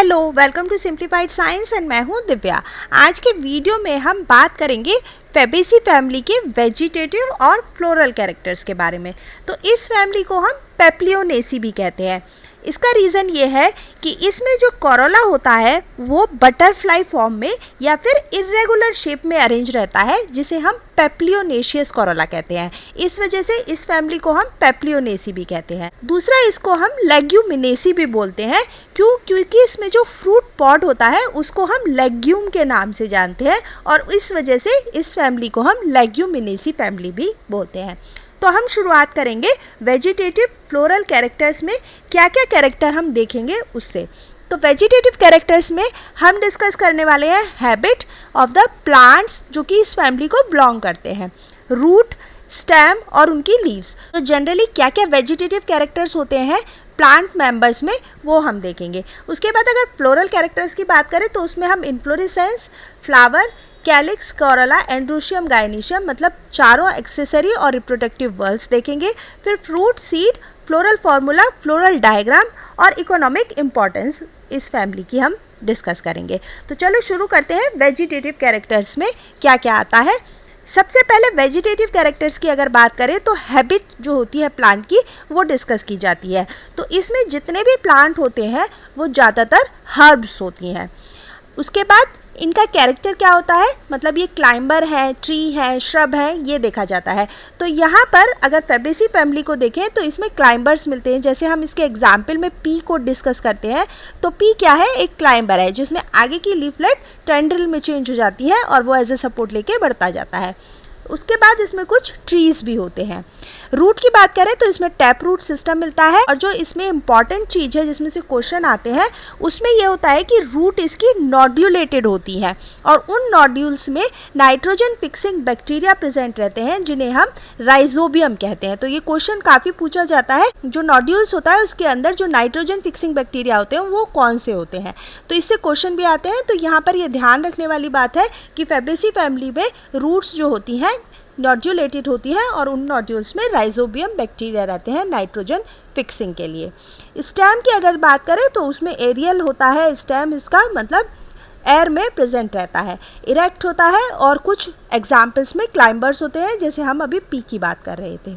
Hello, welcome to simplified science and मैं हूँ दिव्या। आज के वीडियो में हम बात करेंगे फैबेसी फैमिली के वेजिटेटिव और फ्लोरल कैरेक्टर्स के बारे में। तो इस फैमिली को हम पेप्लियोनेसी भी कहते हैं। इसका रीज़न ये है कि इसमें जो कोरोला होता है वो बटरफ्लाई फॉर्म में या फिर इर्रेगुलर शेप में अरेंज रहता है, जिसे हम पेप्लियोनेशियस कोरोला कहते हैं। इस वजह से इस फैमिली को हम पेप्लियोनेसी भी कहते हैं। दूसरा, इसको हम लेग्यूमिनेसी भी बोलते हैं। क्योंकि इसमें जो फ्रूट पॉड होता है उसको हम लेग्यूम के नाम से जानते हैं और इस वजह से इस फैमिली को हम लेग्यूमिनेसी फैमिली भी बोलते हैं। तो हम शुरुआत करेंगे वेजिटेटिव फ्लोरल कैरेक्टर्स में क्या क्या कैरेक्टर हम देखेंगे उससे। तो वेजिटेटिव कैरेक्टर्स में हम डिस्कस करने वाले हैं हैबिट ऑफ द प्लांट्स जो कि इस फैमिली को बिलोंग करते हैं, रूट, स्टेम और उनकी लीव्स। तो जनरली क्या क्या वेजिटेटिव कैरेक्टर्स होते हैं प्लांट मेंबर्स में वो हम देखेंगे। उसके बाद अगर फ्लोरल कैरेक्टर्स की बात करें तो उसमें हम inflorescence, flower, calyx, corolla, androecium, gynoecium मतलब चारों एक्सेसरी और रिप्रोडक्टिव वर्ल्स देखेंगे। फिर fruit, seed, floral formula, floral diagram और इकोनॉमिक इम्पॉर्टेंस इस फैमिली की हम डिस्कस करेंगे। तो चलो शुरू करते हैं वेजिटेटिव कैरेक्टर्स में क्या क्या आता है। सबसे पहले वेजिटेटिव कैरेक्टर्स की अगर बात करें तो हैबिट जो होती है प्लांट की वो डिस्कस की जाती है। तो इसमें जितने भी प्लांट होते हैं वो ज़्यादातर हर्ब्स होती हैं। उसके बाद इनका कैरेक्टर क्या होता है, मतलब ये क्लाइंबर है, ट्री है, श्रब है, ये देखा जाता है। तो यहाँ पर अगर फैबेसी फैमिली को देखें तो इसमें क्लाइंबर्स मिलते हैं। जैसे हम इसके एग्जाम्पल में पी को डिस्कस करते हैं तो पी क्या है, एक क्लाइंबर है जिसमें आगे की लीफलेट टेंड्रिल में चेंज हो जाती है और वो एज ए सपोर्ट लेके बढ़ता जाता है। उसके बाद इसमें कुछ ट्रीज भी होते हैं। रूट की बात करें तो इसमें टैप रूट सिस्टम मिलता है और जो इसमें इंपॉर्टेंट चीज़ है जिसमें से क्वेश्चन आते हैं उसमें यह होता है कि रूट इसकी नोड्यूलेटेड होती है और उन नोड्यूल्स में नाइट्रोजन फिक्सिंग बैक्टीरिया प्रेजेंट रहते हैं जिन्हें हम राइजोबियम कहते हैं। तो ये क्वेश्चन काफ़ी पूछा जाता है, जो नोड्यूल्स होता है उसके अंदर जो नाइट्रोजन फिक्सिंग बैक्टीरिया होते हैं वो कौन से होते हैं, तो इससे क्वेश्चन भी आते हैं। तो यहाँ पर यह ध्यान रखने वाली बात है कि फैबेसी फैमिली में रूट्स जो होती हैं नोड्यूलेटेड होती हैं और उन नोड्यूल्स में राइजोबियम बैक्टीरिया रहते हैं नाइट्रोजन फिक्सिंग के लिए। स्टेम की अगर बात करें तो उसमें एरियल होता है स्टेम, इसका मतलब एयर में प्रेजेंट रहता है, इरेक्ट होता है और कुछ एग्जाम्पल्स में क्लाइंबर्स होते हैं जैसे हम अभी पी की बात कर रहे थे।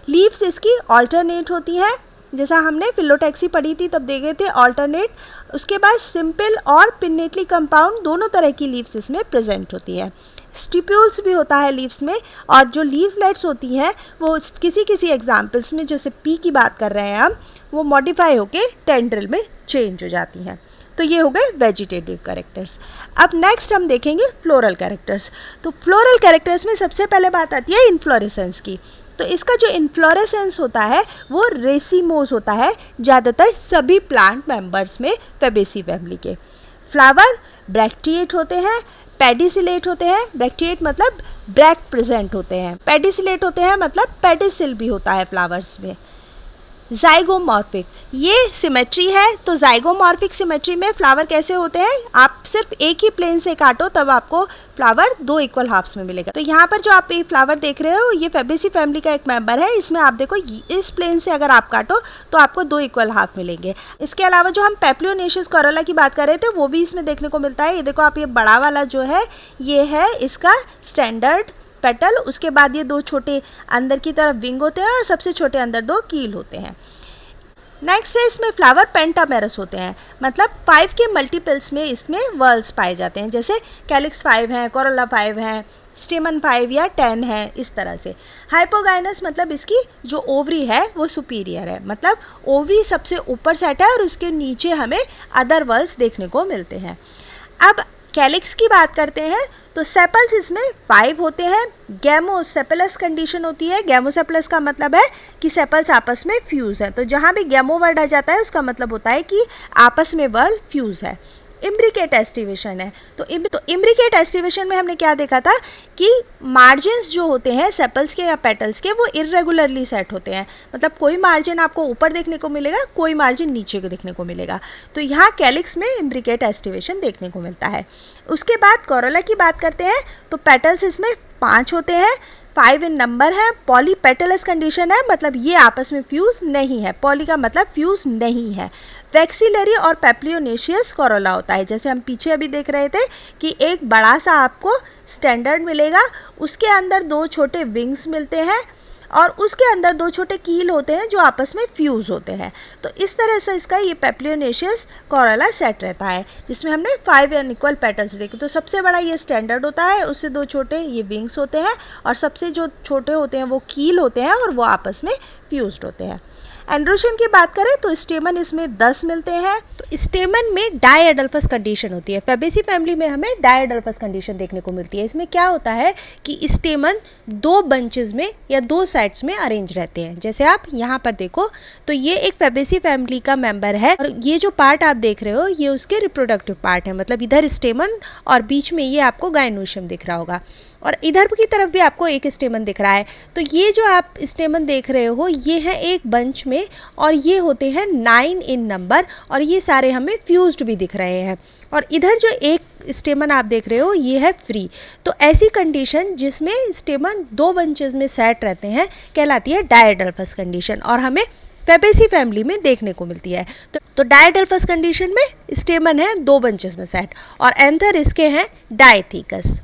लीव्स इसकी ऑल्टरनेट होती हैं, जैसा हमने फिलोटैक्सी पढ़ी थी तब देखे थे ऑल्टरनेट। उसके बाद सिंपल और पिन्नेटली कंपाउंड दोनों तरह की लीव्स इसमें प्रेजेंट होती है। स्टिप्यूल्स भी होता है लीव्स में और जो लीवलेट्स होती हैं वो किसी किसी एग्जाम्पल्स में जैसे पी की बात कर रहे हैं हम, वो मॉडिफाई होके टेंड्रिल में चेंज हो जाती हैं। तो ये हो गए वेजिटेटिव कैरेक्टर्स। अब नेक्स्ट हम देखेंगे फ्लोरल कैरेक्टर्स। तो फ्लोरल कैरेक्टर्स में सबसे पहले बात आती है इन्फ्लोरेसेंस की। तो इसका जो इन्फ्लोरेसेंस होता है वो रेसिमोस होता है ज़्यादातर सभी प्लांट मेंबर्स में फैबेसी फैमिली के। फ्लावर ब्रैक्टिएट होते हैं, पेडिसिलेट होते हैं, ब्रैक्टिएट मतलब ब्रैक प्रेजेंट होते हैं, पेडिसिलेट होते हैं मतलब पेडिसिल भी होता है फ्लावर्स में। जाइगोमॉर्फिक ये सिमेट्री है। तो जाइगोमॉर्फिक सिमेट्री में फ्लावर कैसे होते हैं, आप सिर्फ एक ही प्लेन से काटो तब आपको फ्लावर दो इक्वल हाफ्स में मिलेगा। तो यहाँ पर जो आप ये फ्लावर देख रहे हो ये फैबेसी फैमिली का एक मेंबर है। इसमें आप देखो इस प्लेन से अगर आप काटो तो आपको दो इक्वल हाफ मिलेंगे। इसके अलावा जो हम पेप्लियोनेशियस कोरोला की बात कर रहे थे वो भी इसमें देखने को मिलता है। ये देखो आप, ये बड़ा वाला जो है ये है इसका स्टैंडर्ड पेटल, उसके बाद ये दो छोटे अंदर की तरफ विंग होते हैं और सबसे छोटे अंदर दो कील होते हैं। नेक्स्ट है इसमें फ्लावर पेंटामेरस होते हैं, मतलब 5 के मल्टीपल्स में इसमें वर्ल्स पाए जाते हैं, जैसे कैलिक्स 5 हैं, कोरोला 5 हैं, स्टेमन 5 या 10 है, इस तरह से। हाइपोगाइनस मतलब इसकी जो ओवरी है वो सुपीरियर है, मतलब ओवरी सबसे ऊपर सेट है और उसके नीचे हमें अदर वर्ल्स देखने को मिलते हैं। अब कैलिक्स की बात करते हैं तो सेपल्स इसमें 5 होते हैं। गैमोसेपलस कंडीशन होती है। गैमोसेपलस का मतलब है कि सेपल्स आपस में फ्यूज है। तो जहाँ भी गैमो वर्ड आ जाता है उसका मतलब होता है कि आपस में वर्ड फ्यूज है। इम्ब्रिकेट एस्टिवेशन है। तो इम्ब्रिकेट एस्टिवेशन में हमने क्या देखा था कि मार्जिन्स जो होते हैं सेपल्स के या पेटल्स के वो इर्रेगुलरली सेट होते हैं, मतलब कोई मार्जिन आपको ऊपर देखने को मिलेगा, कोई मार्जिन नीचे को देखने को मिलेगा। तो यहाँ कैलिक्स में इम्ब्रिकेट एस्टिवेशन देखने को मिलता है। उसके बाद कोरोला की बात करते हैं तो पेटल्स इसमें 5 होते हैं, 5 इन नंबर है। पॉलीपेटलस कंडीशन है, मतलब ये आपस में फ्यूज नहीं है। पॉली का मतलब फ्यूज नहीं है। वैक्सिलरी और पेप्लियोनेशियस कोरोला होता है। जैसे हम पीछे अभी देख रहे थे कि एक बड़ा सा आपको स्टैंडर्ड मिलेगा, उसके अंदर 2 छोटे विंग्स मिलते हैं और उसके अंदर 2 छोटे कील होते हैं जो आपस में फ्यूज़ होते हैं। तो इस तरह से इसका ये पेप्लियोनेशियस कोरोला सेट रहता है, जिसमें हमने 5 अनइक्वल पेटल्स देखे। तो सबसे बड़ा ये स्टैंडर्ड होता है, उससे 2 छोटे ये विंग्स होते हैं और सबसे जो छोटे होते हैं वो कील होते हैं और वो आपस में फ्यूज्ड होते हैं। एंड्रोशियम की बात करें तो स्टेमन इसमें 10 मिलते हैं। तो स्टेमन में डायएडल्फस कंडीशन होती है। फैबेसी फैमिली में हमें डायएडल्फस कंडीशन देखने को मिलती है। इसमें क्या होता है कि स्टेमन 2 बंचेस में या 2 साइड्स में अरेंज रहते हैं। जैसे आप यहाँ पर देखो तो ये एक फैबेसी फैमिली का मेंबर है और ये जो पार्ट आप देख रहे हो ये उसके रिप्रोडक्टिव पार्ट है, मतलब इधर स्टेमन और बीच में ये आपको गायनोशियम दिख रहा होगा और इधर की तरफ भी आपको एक स्टेमन दिख रहा है। तो ये जो आप स्टेमन देख रहे हो ये है एक बंच में और ये होते हैं 9 इन नंबर और ये सारे हमें फ्यूज्ड भी दिख रहे हैं। और इधर जो एक स्टेमन आप देख रहे हो ये है फ्री। तो ऐसी कंडीशन जिसमें स्टेमन 2 बंचेस में सेट रहते हैं कहलाती है डायएडल्फस कंडीशन और हमें फैबेसी फैमिली में देखने को मिलती है। तो डायएडल्फस कंडीशन में स्टेमन है 2 बंचेस में सेट और एंथर इसके हैं डायथीकस।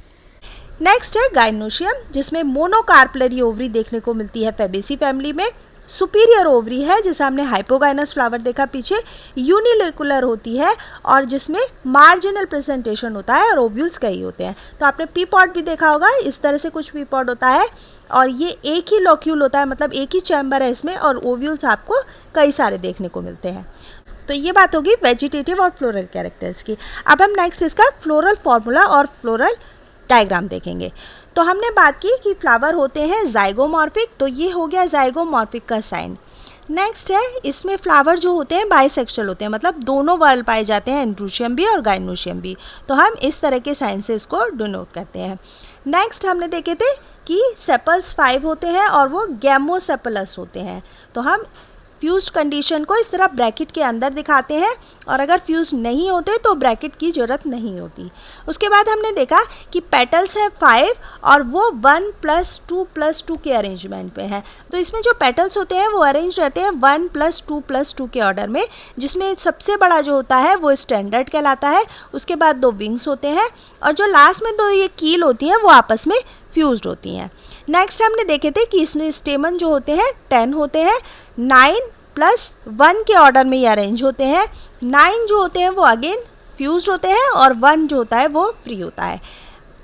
नेक्स्ट है गाइनोशियम, जिसमें मोनोकार्पलरी ओवरी देखने को मिलती है फैबेसी फैमिली में। सुपीरियर ओवरी है जिसे हमने हाइपोगाइनस फ्लावर देखा पीछे, यूनिलोकुलर होती है और जिसमें मार्जिनल प्रेजेंटेशन होता है और ओव्यूल्स कई होते हैं। तो आपने पी पॉड भी देखा होगा, इस तरह से कुछ पी पॉड होता है और ये एक ही लोक्यूल होता है, मतलब एक ही चैम्बर है इसमें और ओव्यूल्स आपको कई सारे देखने को मिलते हैं। तो ये बात होगी वेजिटेटिव और फ्लोरल कैरेक्टर्स की। अब हम नेक्स्ट इसका फ्लोरल फॉर्मूला और फ्लोरल डायग्राम देखेंगे। तो हमने बात की कि फ्लावर होते हैं जाइगोमॉर्फिक, तो ये हो गया जाइगोमॉर्फिक का साइन। नेक्स्ट है इसमें फ्लावर जो होते हैं बाइसेक्सुअल होते हैं, मतलब दोनों वर्ल पाए जाते हैं, एंड्रोशियम भी और गाइनोशियम भी। तो हम इस तरह के साइन से इसको डिनोट करते हैं। नेक्स्ट हमने देखे थे कि सेपल्स 5 होते हैं और वो गैमोसेपलस होते हैं। तो हम फ्यूज्ड कंडीशन को इस तरह ब्रैकेट के अंदर दिखाते हैं और अगर फ्यूज नहीं होते तो ब्रैकेट की ज़रूरत नहीं होती। उसके बाद हमने देखा कि पेटल्स हैं 5 और वो 1+2+2 के अरेंजमेंट पे हैं। तो इसमें जो पेटल्स होते हैं वो अरेंज रहते हैं 1+2+2 के ऑर्डर में, जिसमें सबसे बड़ा जो होता है वो स्टैंडर्ड कहलाता है। उसके बाद 2 विंग्स होते हैं और जो लास्ट में 2 ये कील होती हैं वो आपस में फ्यूज्ड होती हैं। नेक्स्ट हमने देखे थे कि इसमें स्टेमन जो होते हैं 10 होते हैं, 9+1 के ऑर्डर में ये अरेंज होते हैं। 9 जो होते हैं वो अगेन फ्यूज्ड होते हैं और 1 जो होता है वो फ्री होता है।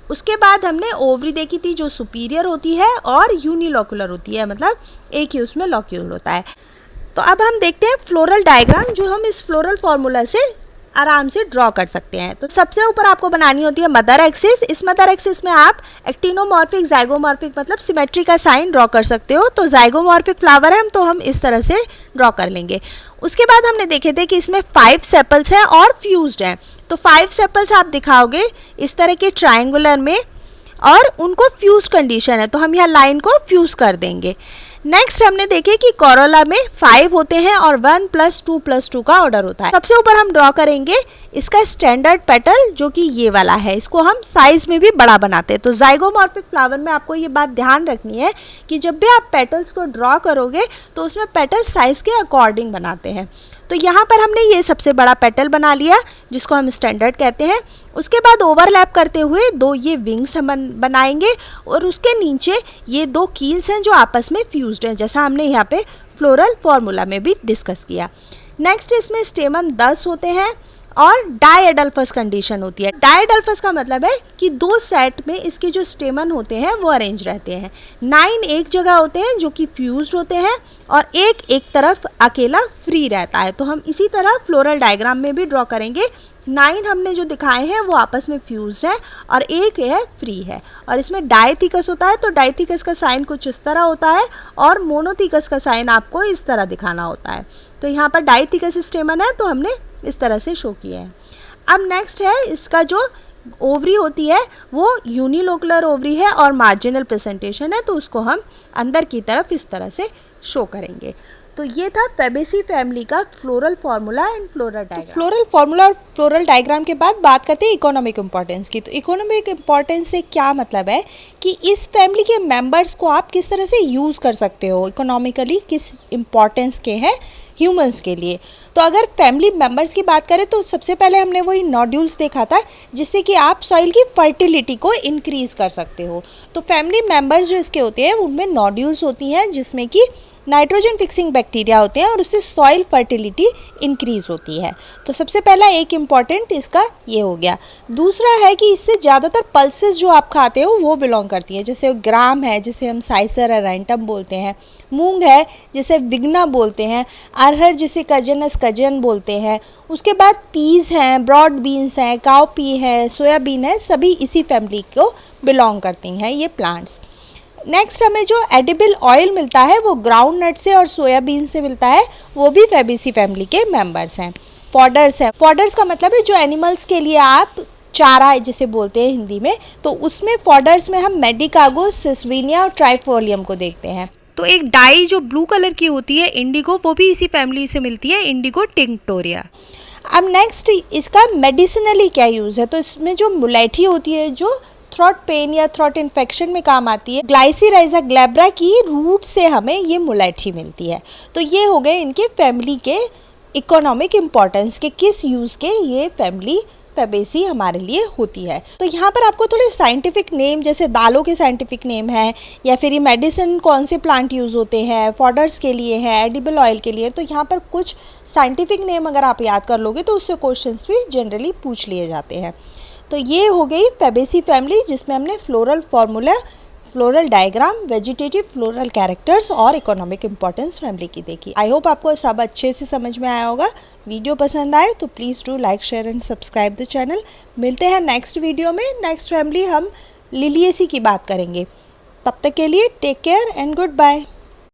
उसके बाद हमने ओवरी देखी थी जो सुपीरियर होती है और यूनिलोकुलर होती है, मतलब एक ही उसमें लॉक्यूल होता है। तो अब हम देखते हैं फ्लोरल डायग्राम जो हम इस फ्लोरल फार्मूला से आराम से ड्रॉ कर सकते हैं। तो सबसे ऊपर आपको बनानी होती है मदर एक्सिस। इस मदर एक्सिस में आप एक्टिनोमॉर्फिक, जाइगोमॉर्फिक मतलब सिमेट्री का साइन ड्रॉ कर सकते हो। तो जाइगोमॉर्फिक फ्लावर है तो हम इस तरह से ड्रॉ कर लेंगे। उसके बाद हमने देखे थे कि इसमें 5 सेपल्स हैं और फ्यूज्ड हैं। तो 5 सेपल्स आप दिखाओगे इस तरह के ट्रायंगुलर में और उनको फ्यूज कंडीशन है तो हम यहाँ लाइन को फ्यूज कर देंगे। नेक्स्ट हमने देखे कि कोरोला में 5 होते हैं और 1+2+2 का ऑर्डर होता है। सबसे ऊपर हम ड्रॉ करेंगे इसका स्टैंडर्ड पेटल जो कि ये वाला है, इसको हम साइज में भी बड़ा बनाते हैं। तो जाइगोमॉर्फिक फ्लावर में आपको ये बात ध्यान रखनी है कि जब भी आप पेटल्स को ड्रॉ करोगे तो उसमें पेटल साइज के अकॉर्डिंग बनाते हैं। तो यहाँ पर हमने ये सबसे बड़ा पेटल बना लिया जिसको हम स्टैंडर्ड कहते हैं। उसके बाद ओवरलैप करते हुए 2 ये विंग्स हम बनाएंगे और उसके नीचे ये 2 कील्स हैं जो आपस में फ्यूज्ड हैं, जैसा हमने यहाँ पे फ्लोरल फॉर्मूला में भी डिस्कस किया। नेक्स्ट इसमें स्टेमन 10 होते हैं और डायएडल्फस कंडीशन होती है। डायएडल्फस का मतलब है कि 2 सेट में इसके जो स्टेमन होते हैं वो अरेंज रहते हैं। 9 एक जगह होते हैं जो कि फ्यूज्ड होते हैं और एक तरफ अकेला फ्री रहता है। तो हम इसी तरह फ्लोरल डायग्राम में भी ड्रॉ करेंगे। 9 हमने जो दिखाए हैं वो आपस में फ्यूज्ड है और एक है फ्री है। और इसमें डायथीकस होता है तो डायथीकस का साइन कुछ इस तरह होता है और मोनोथीकस का साइन आपको इस तरह दिखाना होता है। तो यहाँ पर डायथीकस स्टेमन है तो हमने इस तरह से शो किया है। अब नेक्स्ट है इसका जो ओवरी होती है वो यूनिलोकुलर ओवरी है और मार्जिनल प्रेजेंटेशन है, तो उसको हम अंदर की तरफ इस तरह से शो करेंगे। तो ये था फेबेसी फैमिली का floral formula and floral diagram. Floral formula और फ्लोरल डायग्राम के बाद बात करते हैं इकोनॉमिक इम्पोर्टेंस की। तो इकोनॉमिक इम्पोर्टेंस से क्या मतलब है कि इस फैमिली के मेंबर्स को आप किस तरह से यूज़ कर सकते हो, इकोनॉमिकली किस इम्पोर्टेंस के हैं ह्यूमंस के लिए। तो अगर फैमिली मेंबर्स की बात करें तो सबसे पहले हमने वही नोड्यूल्स देखा था जिससे कि आप सॉइल की फर्टिलिटी को इंक्रीज़ कर सकते हो। तो फैमिली मेंबर्स जो इसके होते हैं उनमें नोड्यूल्स होती हैं जिसमें कि नाइट्रोजन फिक्सिंग बैक्टीरिया होते हैं और उससे सॉइल फर्टिलिटी इंक्रीज़ होती है। तो सबसे पहला एक इम्पॉर्टेंट इसका ये हो गया। दूसरा है कि इससे ज़्यादातर पल्सेस जो आप खाते हो वो बिलोंग करती हैं, जैसे ग्राम है जिसे हम साइसर एरेंटम बोलते हैं, मूंग है जिसे विग्ना बोलते हैं, अरहर जिसे कजनस कजन बोलते हैं, उसके बाद पीस हैं, ब्रॉड बीन्स हैं, काउपी है, सोयाबीन है, सभी इसी फैमिली को बिलोंग करती हैं ये प्लांट्स। नेक्स्ट हमें जो एडिबल ऑयल मिलता है वो ग्राउंड नट से और सोयाबीन से मिलता है, वो भी फेबेसी फैमिली के मेंबर्स हैं। फॉडर्स है, फॉडर्स का मतलब है जो एनिमल्स के लिए आप चारा जिसे बोलते हैं हिंदी में, तो उसमें फॉडर्स में हम मेडिकागो, सिसविनिया और ट्राइफोलियम को देखते हैं। तो एक डाई जो ब्लू कलर की होती है इंडिगो, वो भी इसी फैमिली से मिलती है, इंडिगो टिंक्टोरिया। अब नेक्स्ट इसका मेडिसिनली क्या यूज़ है, तो इसमें जो मुलेठी होती है जो थ्रोट पेन या थ्रोट इन्फेक्शन में काम आती है, ग्लाइसिराइजा ग्लैब्रा की रूट से हमें ये मुलेठी मिलती है। तो ये हो गए इनके फैमिली के इकोनॉमिक इम्पोर्टेंस के किस यूज़ के ये फैमिली फेबेसी हमारे लिए होती है। तो यहाँ पर आपको थोड़े साइंटिफिक नेम जैसे दालों के साइंटिफिक नेम है या फिर ये मेडिसिन कौन से प्लांट यूज़ होते हैं, फॉडर्स के लिए है, एडिबल ऑयल के लिए, तो यहाँ पर कुछ साइंटिफिक नेम अगर आप याद कर लोगे तो उससे क्वेश्चंस भी जनरली पूछ लिए जाते हैं। तो ये हो गई फेबेसी फैमिली जिसमें हमने floral formula, floral diagram, vegetative floral characters और इकोनॉमिक इम्पोर्टेंस फैमिली की देखी। आई होप आपको सब अच्छे से समझ में आया होगा। वीडियो पसंद आए तो please do like, share and subscribe the channel. मिलते हैं नेक्स्ट वीडियो में। नेक्स्ट फैमिली हम लिलिएसी की बात करेंगे। तब तक के लिए take care and good bye.